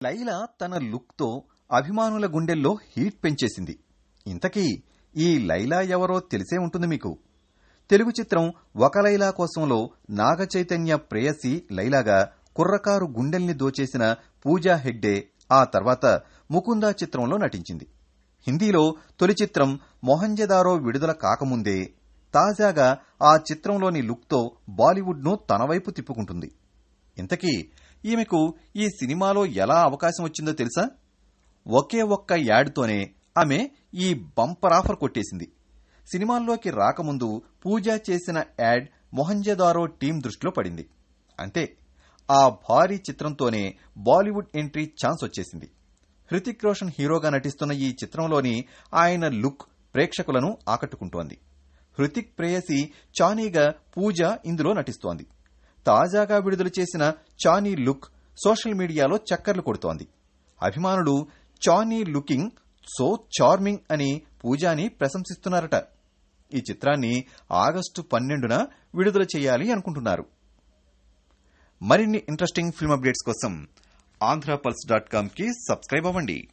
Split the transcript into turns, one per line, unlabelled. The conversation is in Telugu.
లైలా తన లుక్తో అభిమానుల గుండెల్లో హీట్ పెంచేసింది. ఇంతకీ ఈ లైలా ఎవరో తెలిసే ఉంటుంది మీకు. తెలుగు చిత్రం ఒక లైలా కోసంలో నాగ చైతన్య ప్రేయసి లైలాగా కుర్రకారు గుండెల్ని దోచేసిన పూజా హెగ్డే ఆ తర్వాత ముకుందా చిత్రంలో నటించింది. హిందీలో తొలి చిత్రం మొహంజదారో విడుదల కాకముందే తాజాగా ఆ చిత్రంలోని లుక్తో బాలీవుడ్ను తన వైపు తిప్పుకుంటుంది. ఇంతకీ ఈమెకు ఈ సినిమాలో ఎలా అవకాశం వచ్చిందో తెలుసా? ఒకే ఒక్క యాడ్తోనే ఆమె ఈ బంపర్ ఆఫర్ కొట్టేసింది. సినిమాల్లోకి రాకముందు పూజ చేసిన యాడ్ మొహంజదారో టీం దృష్టిలో పడింది. అంతే, ఆ భారీ చిత్రంతోనే బాలీవుడ్ ఎంట్రీ ఛాన్స్ వచ్చేసింది. హృతిక్ రోషన్ హీరోగా నటిస్తున్న ఈ చిత్రంలోని ఆయన లుక్ ప్రేక్షకులను ఆకట్టుకుంటోంది. హృతిక్ ప్రేయసి చానీగా పూజ ఇందులో నటిస్తోంది. తాజాగా విడుదల చేసిన చానీ లుక్ సోషల్ మీడియాలో చక్కర్లు కొడుతోంది. అభిమానులు చానీ లుకింగ్ సో చార్మింగ్ అని పూజాని ప్రశంసిస్తున్నారట. ఈ చిత్రాన్ని ఆగస్టు 12న విడుదల చేయాలి అనుకుంటున్నారు. మరిన్ని ఇంట్రెస్టింగ్ ఫిల్మ్ అప్డేట్స్ కోసం AndraPulse.com కి సబ్స్క్రైబ్ అవ్వండి.